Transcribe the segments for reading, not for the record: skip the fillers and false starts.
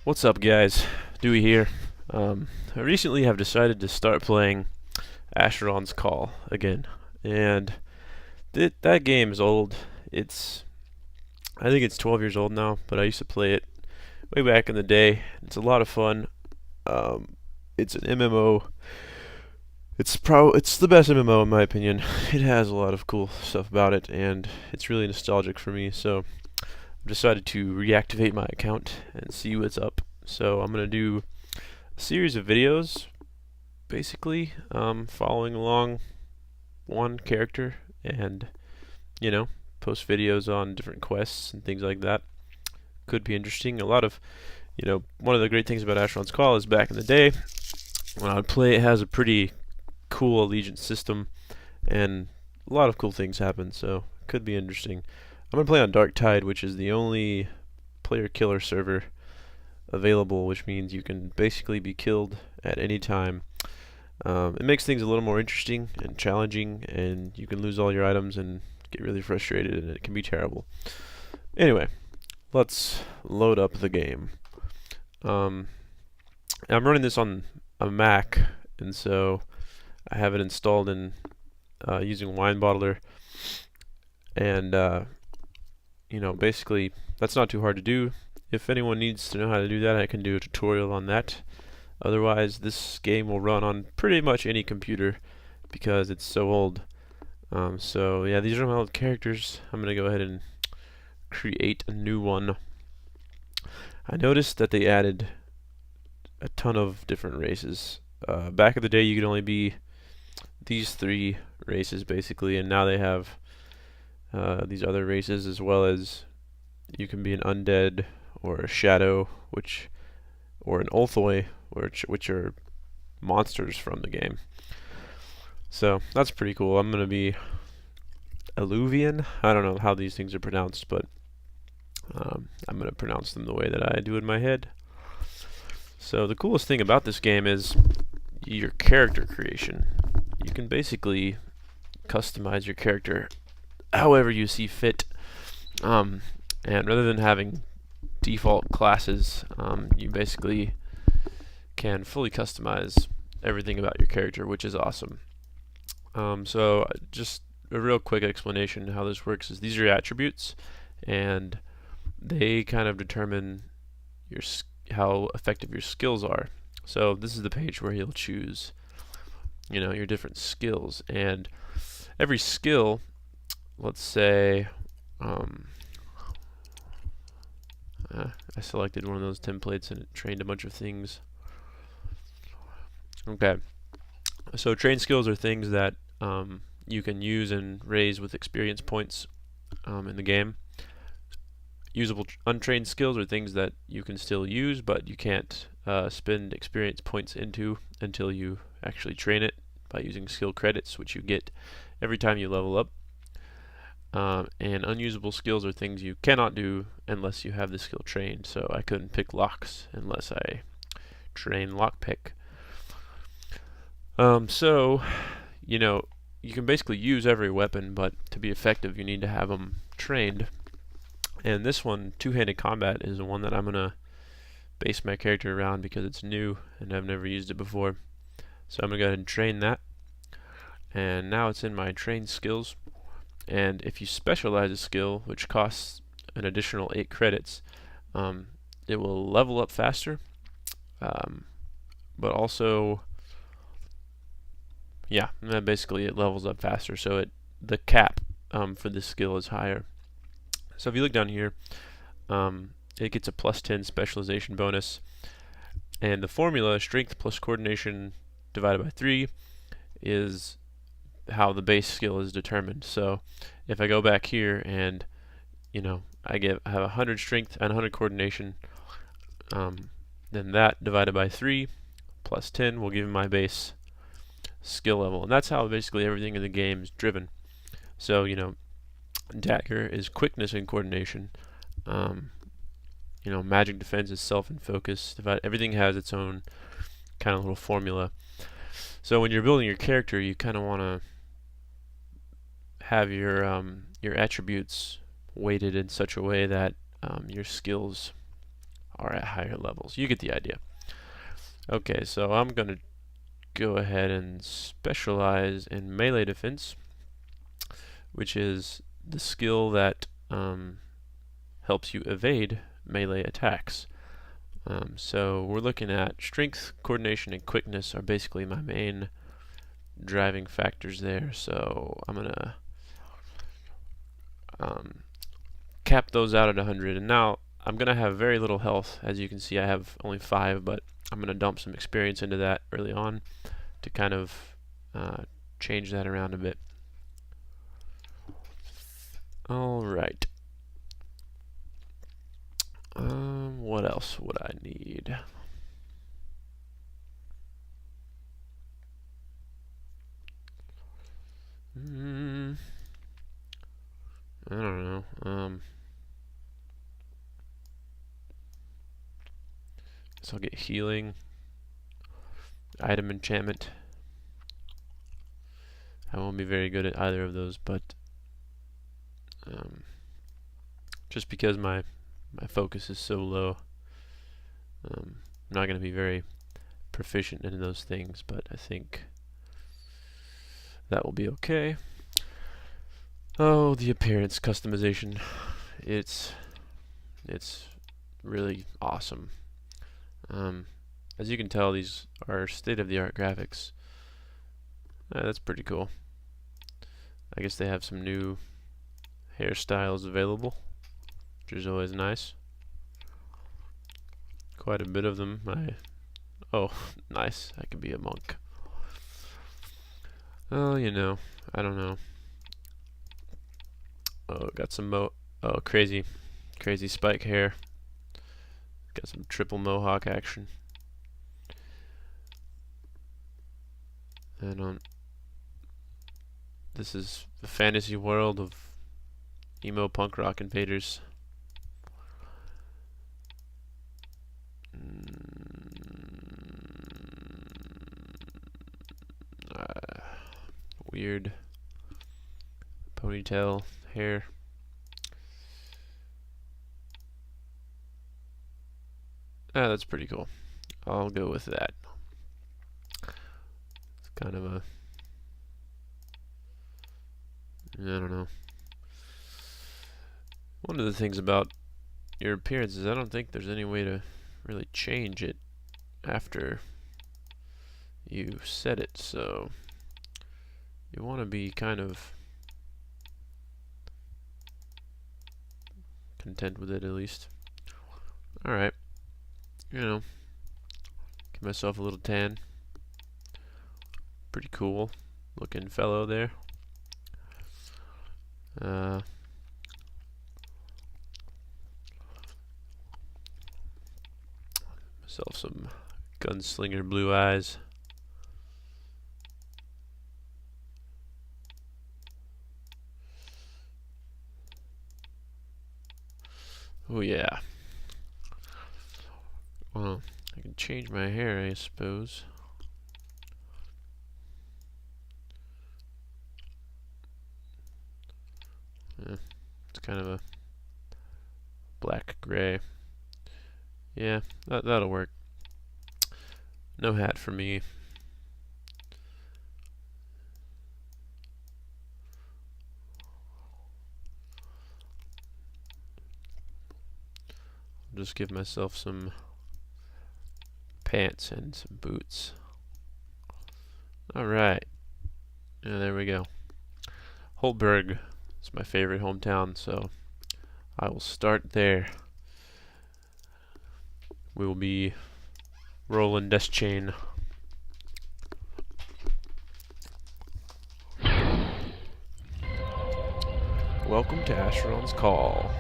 What's up, guys? Dewey here. I recently have decided to start playing Asheron's Call again, and that game is old. I think it's 12 years old now, but I used to play it way back in the day. It's a lot of fun. Um, it's an MMO. It's the best MMO in my opinion. It has a lot of cool stuff about it, and it's really nostalgic for me. So I've decided to reactivate my account and see what's up. So I'm gonna do a series of videos, basically, following along one character, and you know, post videos on different quests and things like that. Could be interesting. One of the great things about Asheron's Call is back in the day when I would play, it has a pretty cool allegiance system, and a lot of cool things happen. So could be interesting. I'm gonna play on Dark Tide, which is the only player killer server available, which means you can basically be killed at any time. It makes things a little more interesting and challenging, and you can lose all your items and get really frustrated, and it can be terrible. Anyway, let's load up the game. I'm running this on a Mac, and so I have it installed in using Wine Bottler, and basically that's not too hard to do. If anyone needs to know how to do that, I can do a tutorial on that. Otherwise, this game will run on pretty much any computer because it's so old. So yeah, these are my old characters. I'm gonna go ahead and create a new one. I noticed that they added a ton of different races. Back in the day, you could only be these three races basically, and now they have these other races, as well as you can be an undead or a shadow, or an Ulthoi, which are monsters from the game. So that's pretty cool. I'm gonna be Alluvian. I don't know how these things are pronounced, but I'm gonna pronounce them the way that I do in my head. So the coolest thing about this game is your character creation. You can basically customize your character however you see fit. And rather than having default classes, you basically can fully customize everything about your character, which is awesome. So just a real quick explanation how this works is these are your attributes, and they kind of determine how effective your skills are. So this is the page where you'll choose, your different skills, and every skill, let's say, I selected one of those templates and it trained a bunch of things. Okay, so trained skills are things that you can use and raise with experience points in the game. Usable untrained skills are things that you can still use, but you can't spend experience points into until you actually train it by using skill credits, which you get every time you level up. And unusable skills are things you cannot do unless you have the skill trained. So I couldn't pick locks unless I train lockpick. You can basically use every weapon, but to be effective, you need to have them trained. And this one, two-handed combat, is the one that I'm gonna base my character around because it's new and I've never used it before. So I'm gonna go ahead and train that. And now it's in my trained skills. And if you specialize a skill, which costs an additional 8 credits, it will level up faster, but also, yeah, basically it levels up faster, so the cap for this skill is higher. So if you look down here, it gets a plus 10 specialization bonus, and the formula, strength plus coordination divided by 3, is how the base skill is determined. So if I go back here and I have 100 strength and 100 coordination, then that divided by 3 plus 10 will give me my base skill level, and that's how basically everything in the game is driven. So dagger is quickness and coordination. Magic defense is self and focus. Everything has its own kind of little formula. So when you're building your character, you kind of want to have your attributes weighted in such a way that your skills are at higher levels. You get the idea. Okay, so I'm gonna go ahead and specialize in melee defense, which is the skill that helps you evade melee attacks. So we're looking at strength, coordination, and quickness are basically my main driving factors there. So I'm gonna cap those out at 100, and now I'm gonna have very little health. As you can see, I have only 5, but I'm gonna dump some experience into that early on to kind of change that around a bit. Alright. What else would I need? I don't know. Guess I'll get healing. Item enchantment. I won't be very good at either of those, but just because my focus is so low, I'm not going to be very proficient in those things, but I think that will be okay. Oh, the appearance customization. It's really awesome. As you can tell, these are state-of-the-art graphics. That's pretty cool. I guess they have some new hairstyles available, which is always nice. Quite a bit of them. Oh, nice. I could be a monk. Oh, you know, I don't know. Oh, got some crazy spike hair. Got some triple mohawk action. And this is the fantasy world of emo punk rock invaders. Weird ponytail hair. That's pretty cool. I'll go with that. It's kind of a, I don't know. One of the things about your appearance is I don't think there's any way to really change it after you set it, so you want to be kind of content with it at least. Alright. You know, give myself a little tan. Pretty cool looking fellow there. Myself some gunslinger blue eyes. Oh yeah. Well, I can change my hair, I suppose. It's kind of a black gray. Yeah, that'll work. No hat for me. I'll just give myself some pants and some boots. Alright. Yeah, there we go. Holberg is my favorite hometown, so I will start there. We will be rolling death chain. Welcome to Asheron's Call.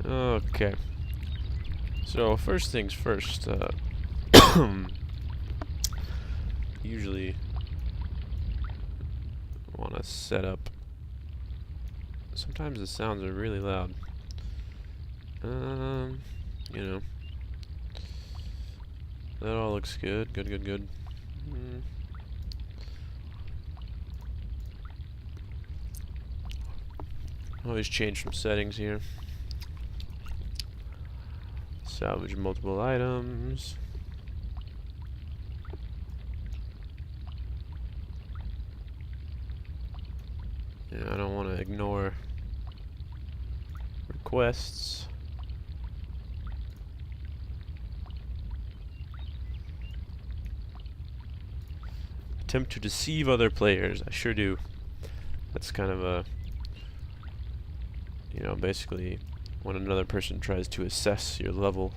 Okay. So first things first, usually want to set up. Sometimes the sounds are really loud. You know, that all looks good. Good. Always change some settings here. Salvage multiple items. Yeah, I don't want to ignore requests. Attempt to deceive other players. I sure do. That's kind of a, you know, basically when another person tries to assess your level,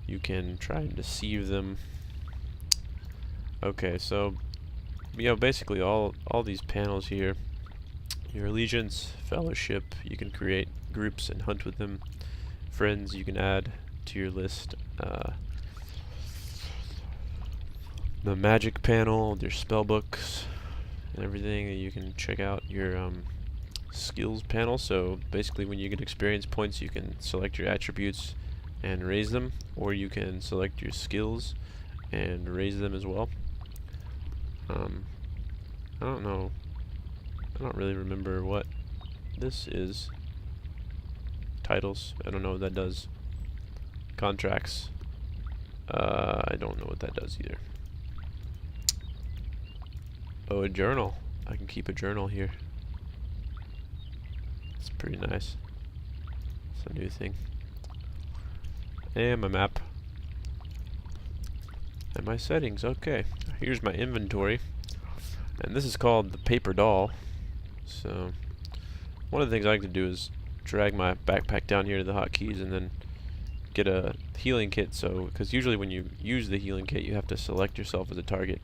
you can try and deceive them. Okay, so, you know, basically all these panels here, your allegiance, fellowship, you can create groups and hunt with them. Friends you can add to your list. The magic panel, your spell books, and everything. You can check out your skills panel. So basically when you get experience points, you can select your attributes and raise them, or you can select your skills and raise them as well. I don't know. I don't really remember what this is. Titles. I don't know what that does. Contracts. I don't know what that does either. Oh, a journal. I can keep a journal here. It's pretty nice. It's a new thing. And my map. And my settings. Okay. Here's my inventory. And this is called the paper doll. So, one of the things I like to do is drag my backpack down here to the hotkeys and then get a healing kit. So, because usually when you use the healing kit, you have to select yourself as a target.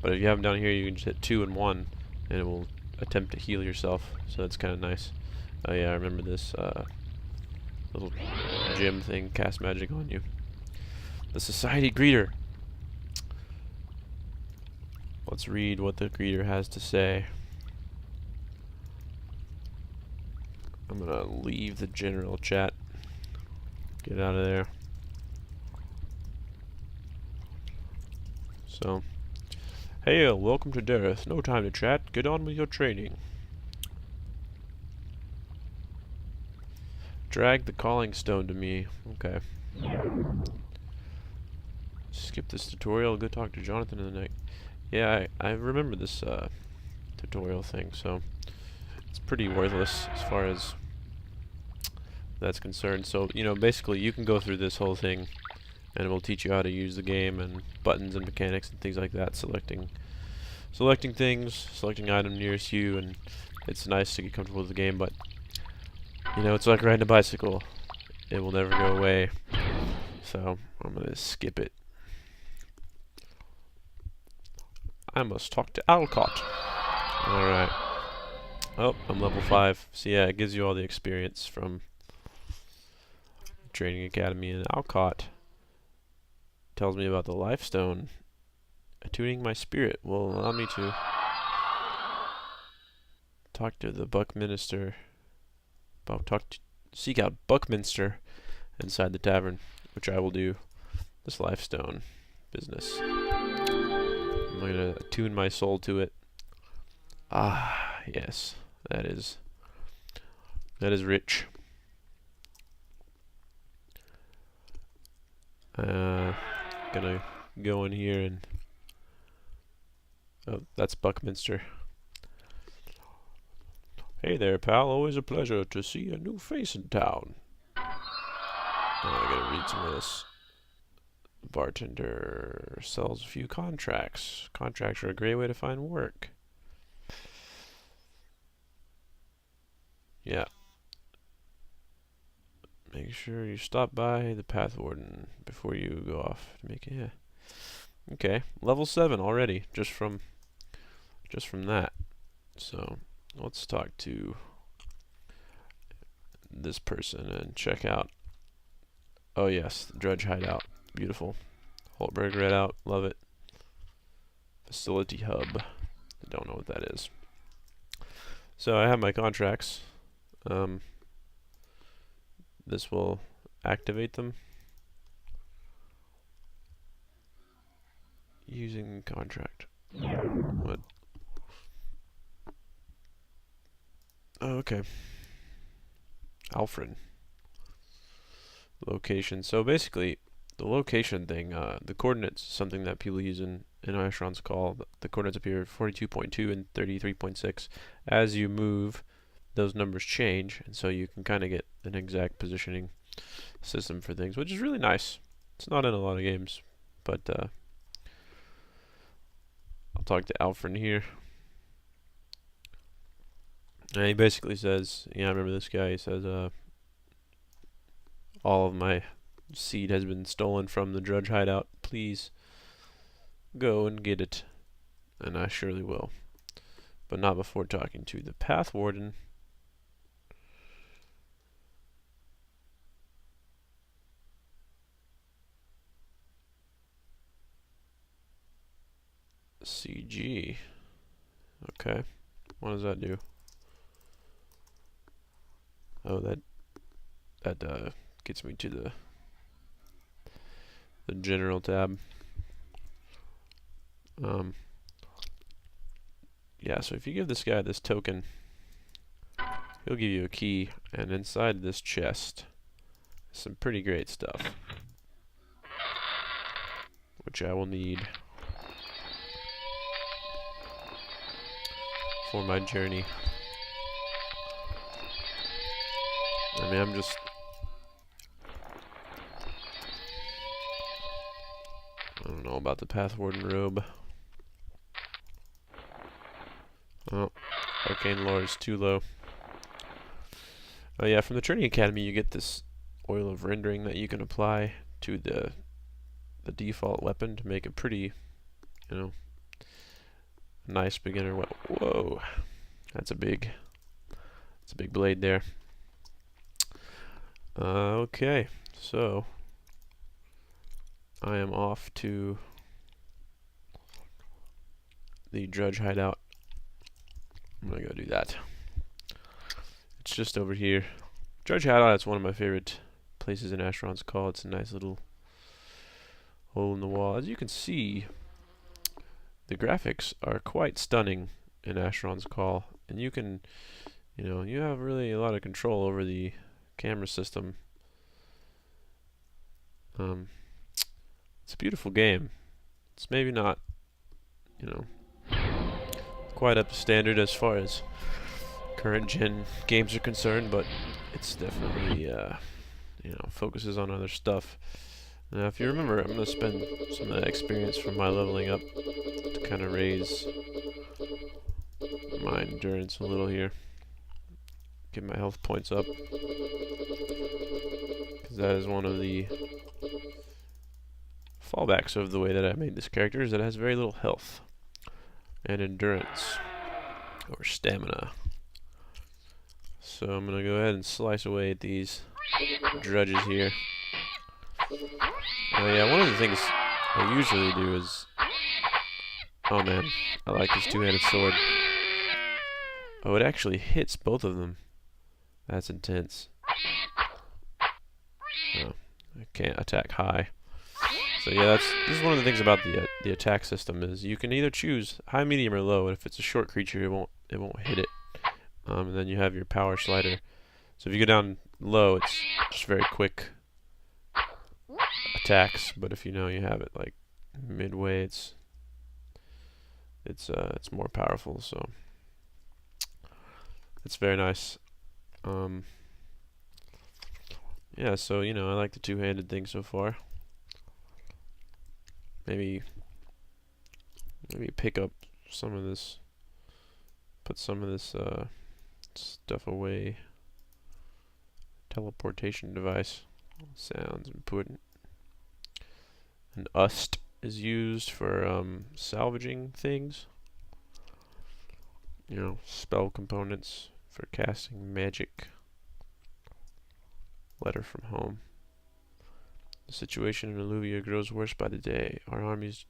But if you have them down here, you can just hit 2 and 1, and it will attempt to heal yourself. So that's kind of nice. Oh yeah, I remember this little gem thing, cast magic on you. The Society Greeter. Let's read what the greeter has to say. I'm gonna leave the general chat. Get out of there. So, hail, welcome to Dareth. No time to chat. Get on with your training. Drag the calling stone to me. Okay. Skip this tutorial. Go talk to Jonathan in the night. Yeah, I remember this tutorial thing, so it's pretty worthless as far as that's concerned. So, you know, basically you can go through this whole thing and it will teach you how to use the game and buttons and mechanics and things like that, selecting things, selecting item nearest you, and it's nice to get comfortable with the game, but you know, it's like riding a bicycle. It will never go away. So, I'm gonna skip it. I must talk to Alcott. Alright. Oh, I'm level 5. So yeah, it gives you all the experience from Training Academy, and Alcott tells me about the Life Stone. Attuning my spirit will allow me to talk to the Buckminster. Seek out Buckminster inside the tavern, which I will do. This Life Stone business. I'm gonna attune my soul to it. Ah, yes, that is rich. Gonna go in here and oh, that's Buckminster. Hey there, pal. Always a pleasure to see a new face in town. I gotta read some of this. Bartender sells a few contracts. Contracts are a great way to find work. Yeah. Make sure you stop by the Path Warden before you go off to make it. Yeah. Okay, level 7 already, just from that. So let's talk to this person and check out. Oh yes, the Drudge Hideout. Beautiful. Holtberg Redout, love it. Facility Hub. I don't know what that is. So I have my contracts. This will activate them using contract. What? Oh, okay. Alfred. location. So basically, the location thing, the coordinates, something that people use in Asheron's call. The coordinates appear 42.2 and 33.6. As you move, those numbers change, and so you can kind of get an exact positioning system for things, which is really nice. It's not in a lot of games, but I'll talk to Alfred here. And he basically says, yeah, I remember this guy. He says, all of my seed has been stolen from the Drudge hideout. Please go and get it. And I surely will. But not before talking to the Path Warden. CG. Okay. What does that do? Oh, that gets me to the general tab. Yeah, so if you give this guy this token, he'll give you a key, and inside this chest, some pretty great stuff, which I will need for my journey. I mean, I don't know about the Path Warden robe. Oh, Arcane Lore is too low. Oh yeah, from the Training Academy you get this oil of rendering that you can apply to the default weapon to make a pretty, nice beginner weapon. Whoa, that's a big blade there. Okay, so I am off to the Drudge hideout. I'm gonna go do that. It's just over here. Drudge hideout is one of my favorite places in Asheron's Call. It's a nice little hole in the wall. As you can see, the graphics are quite stunning in Asheron's Call, and you can, you have really a lot of control over the camera system. It's a beautiful game. It's maybe not, quite up to standard as far as current gen games are concerned, but it's definitely focuses on other stuff. Now, if you remember, I'm going to spend some of that experience from my leveling up to kind of raise my endurance a little here. Get my health points up, because that is one of the fallbacks of the way that I made this character, is that it has very little health and endurance or stamina. So I'm gonna go ahead and slice away at these drudges here. Yeah, one of the things I usually do is, oh man, I like this two-handed sword. Oh, it actually hits both of them. That's intense. Oh, I can't attack high. So yeah, this is one of the things about the attack system, is you can either choose high, medium, or low, and if it's a short creature, it won't hit it. And then you have your power slider. So if you go down low, it's just very quick attacks. But if you have it like midway, it's more powerful. So it's very nice. Yeah, so I like the two-handed thing so far. Maybe pick up some of this, put some of this stuff away. Teleportation device sounds important. And Ust is used for salvaging things. Spell components for casting magic. Letter from home. The situation in Alluvia grows worse by the day. Our armies...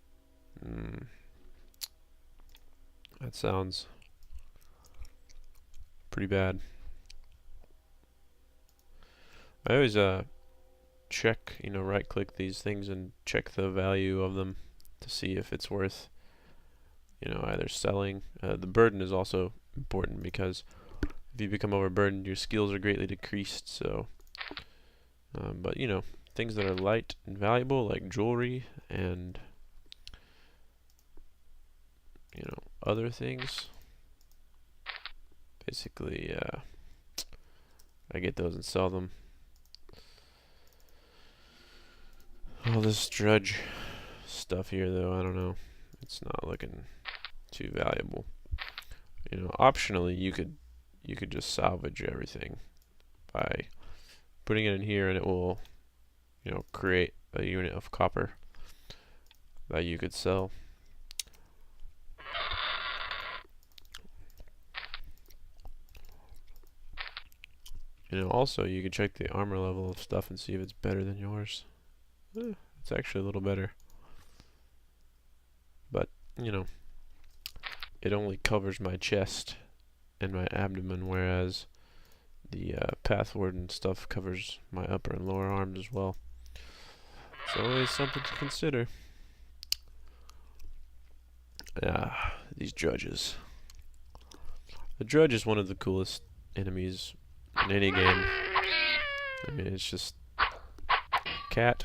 that sounds pretty bad. I always check, right-click these things and check the value of them to see if it's worth, either selling. The burden is also important, because if you become overburdened, your skills are greatly decreased. So But you know, things that are light and valuable, like jewelry and you know other things. Basically, I get those and sell them. All this Drudge stuff here, though, I don't know. It's not looking too valuable. You know, optionally, you could just salvage everything by putting it in here, and it will, you know, create a unit of copper that you could sell. You know, also you could check the armor level of stuff and see if it's better than yours. It's actually a little better. But, you know, it only covers my chest and my abdomen, whereas the Pathward and stuff covers my upper and lower arms as well. It's always something to consider. Ah, these Drudges. The Drudge is one of the coolest enemies in any game. I mean, it's just cat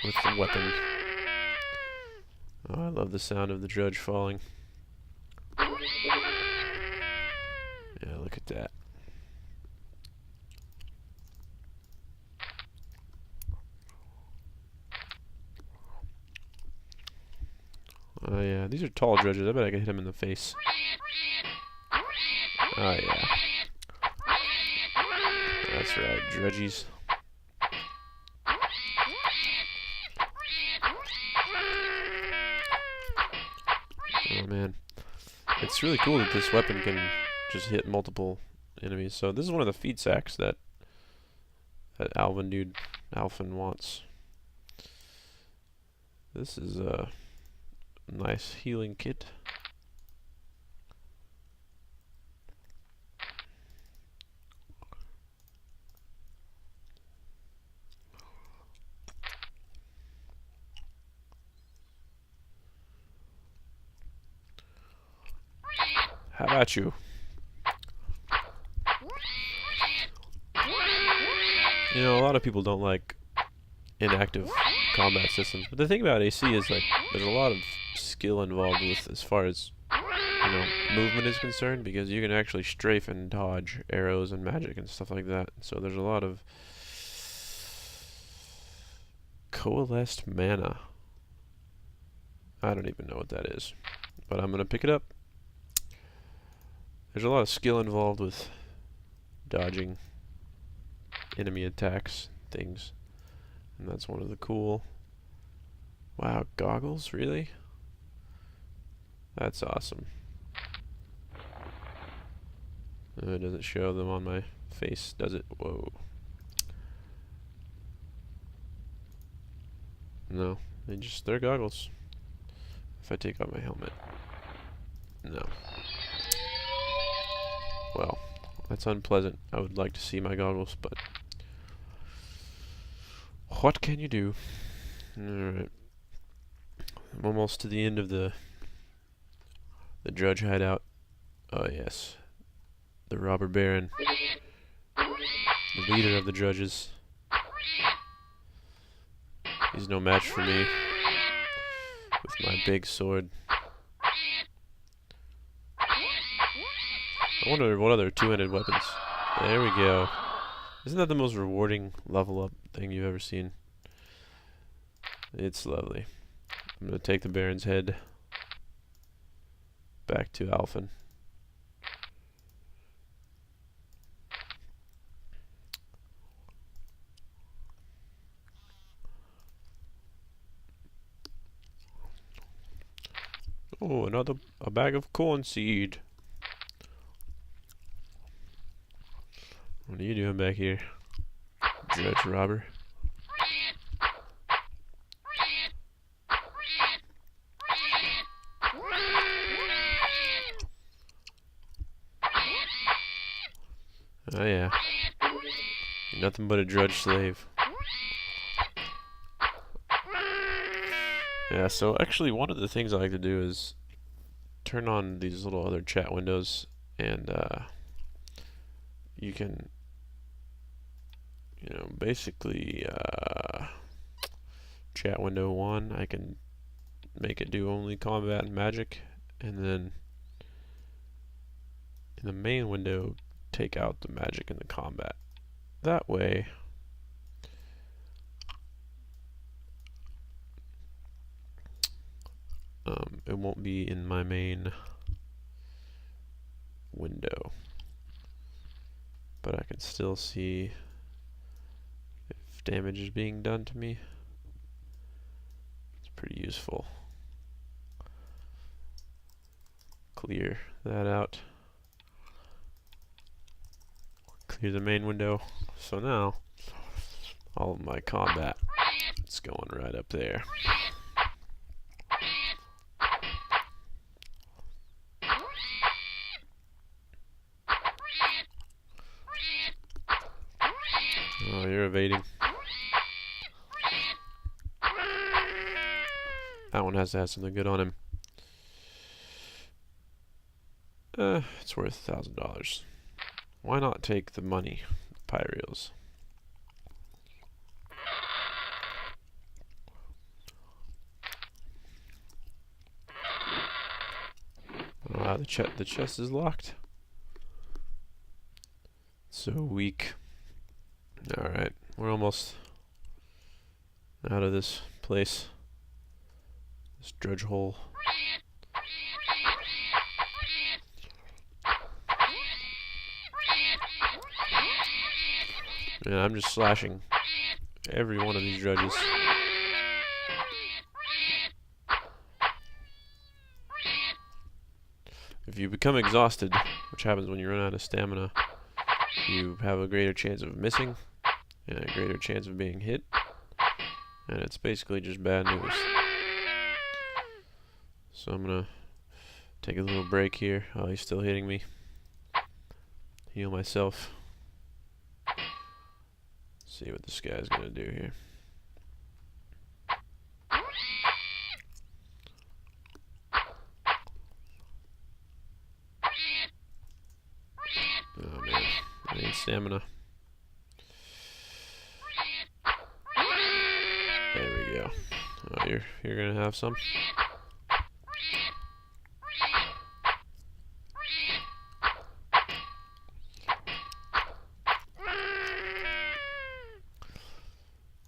with the weapon. Oh, I love the sound of the Drudge falling. Yeah, look at that. Oh yeah, these are tall Drudges. I bet I could hit him in the face. Oh yeah. That's right, Drudgies. Oh man. It's really cool that this weapon can just hit multiple enemies. So this is one of the feed sacks that Alvin wants. This is a nice healing kit. How about you? You know, a lot of people don't like inactive combat systems, but the thing about AC is like there's a lot of skill involved with as far as you know movement is concerned, because you can actually strafe and dodge arrows and magic and stuff like that. So there's a lot of coalesced mana. I don't even know what that is, but I'm gonna pick it up. There's a lot of skill involved with dodging enemy attacks, things, and that's one of the cool. Wow, goggles, really? That's awesome. It doesn't show them on my face, does it? Whoa. No, they're goggles. If I take off my helmet. No. Well, that's unpleasant. I would like to see my goggles, but what can you do? Alright. I'm almost to the end of the Drudge hideout. Oh yes. The robber baron. The leader of the Drudges. He's no match for me. With my big sword. I wonder what other two-handed weapons. There we go. Isn't that the most rewarding level up thing you've ever seen? It's lovely. I'm gonna take the Baron's head back to Alphen. Oh, a bag of corn seed. What are you doing back here, Drudge robber? Oh yeah. You're nothing but a Drudge slave. Yeah, so actually one of the things I like to do is turn on these little other chat windows, and you can you know, basically, chat window 1, I can make it do only combat and magic, and then in the main window, take out the magic and the combat. That way, it won't be in my main window, but I can still see if damage is being done to me. It's pretty useful. Clear that out. Clear the main window. So now, all of my combat is going right up there. Oh, you're evading. That one has to have something good on him. It's worth $1,000. Why not take the money, Pyreals? Oh, the chest is locked. So weak. Alright, we're almost out of this place. This drudge hole. And I'm just slashing every one of these drudges. If you become exhausted, which happens when you run out of stamina, you have a greater chance of missing and a greater chance of being hit, and it's basically just bad news. So I'm gonna take a little break here. Oh, he's still hitting me. Heal myself. See what this guy's gonna do here. Oh man, I need stamina. There we go. Oh, you're gonna have some.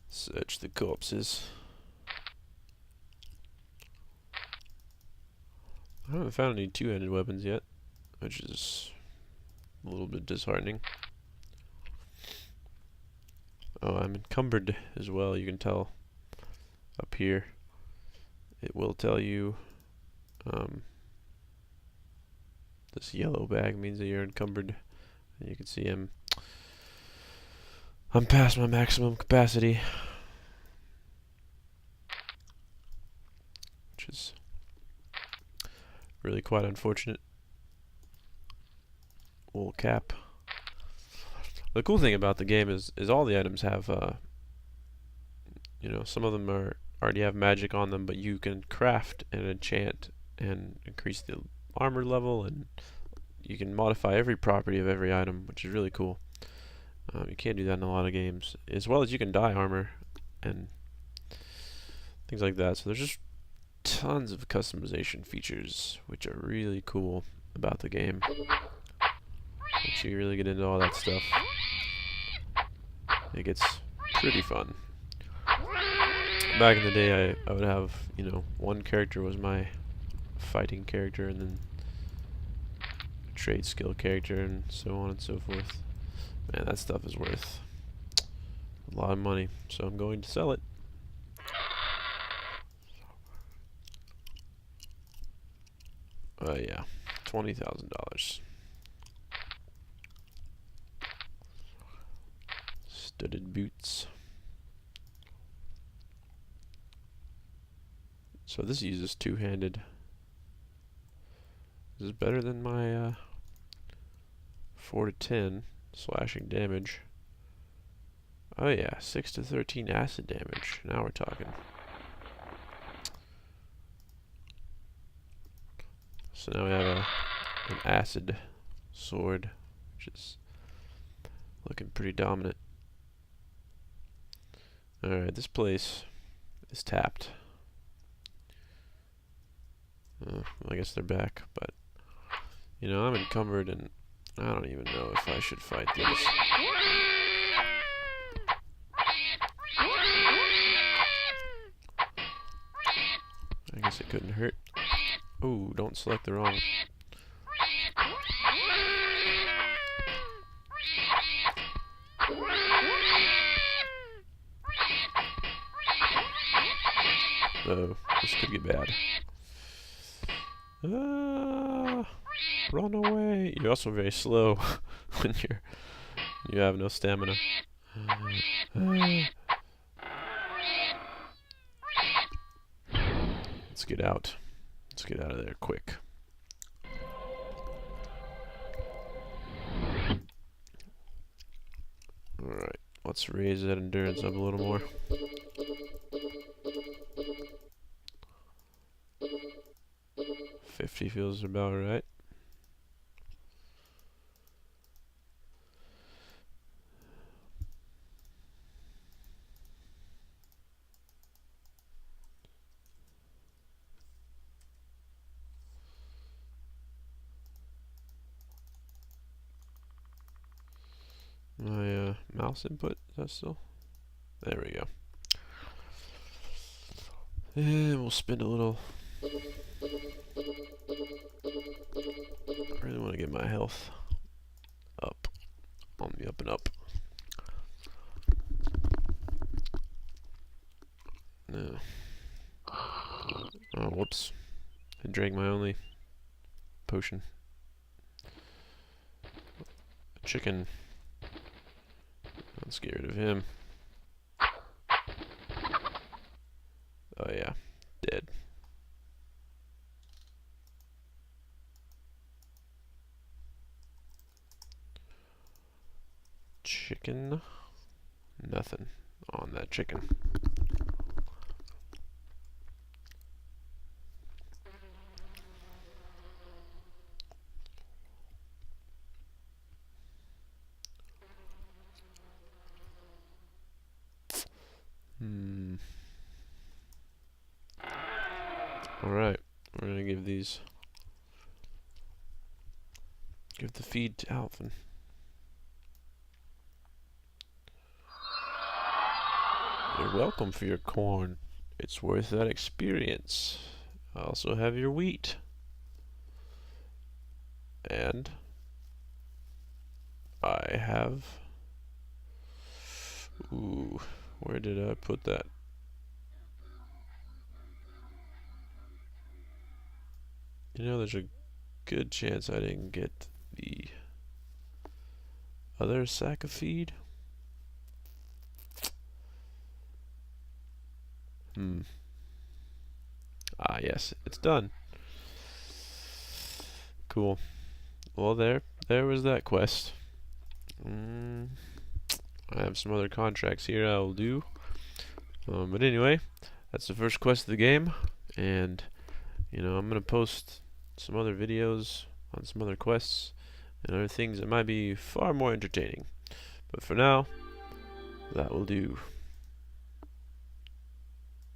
Search the corpses. I haven't found any two-handed weapons yet, which is a little bit disheartening. Oh, I'm encumbered as well, you can tell up here. It will tell you this yellow bag means that you're encumbered. And you can see I'm past my maximum capacity, which is really quite unfortunate. Wool cap. The cool thing about the game is all the items have, you know, some of them already have magic on them, but you can craft and enchant and increase the armor level, and you can modify every property of every item, which is really cool. You can't do that in a lot of games, as well as you can dye armor and things like that. So there's just tons of customization features, which are really cool about the game. Once you really get into all that stuff, it gets pretty fun. Back in the day, I would have, you know, one character was my fighting character, and then a trade skill character, and so on and so forth. Man, that stuff is worth a lot of money, so I'm going to sell it. Yeah, $20,000. Studded boots. So this uses two-handed. This is better than my 4 to 10 slashing damage. Oh yeah, 6 to 13 acid damage. Now we're talking. So now we have an acid sword, which is looking pretty dominant. Alright, this place is tapped. I guess they're back, but you know, I'm encumbered and I don't even know if I should fight these. I guess it couldn't hurt. Oh, don't select the wrong. Oh, this could get bad. Run away! You're also very slow when you have no stamina. Let's get out. Let's get out of there quick. Alright, let's raise that endurance up a little more. $50 feels about right. My mouse input, is that still? There we go. And we'll spin a little. I really want to get my health up. On the up and up. No. Oh, whoops. I drank my only potion. Chicken. Let's get rid of him. Oh yeah, dead. Chicken. Nothing on that chicken. Alright, we're gonna give the feed to Alvin. You're welcome for your corn. It's worth that experience. I also have your wheat. And I have... Ooh, where did I put that? You know, there's a good chance I didn't get the other sack of feed. Ah, yes, it's done. Cool. Well, there was that quest. I have some other contracts here I'll do. But anyway, that's the first quest of the game, and you know, I'm gonna post some other videos on some other quests and other things that might be far more entertaining. But for now, that will do.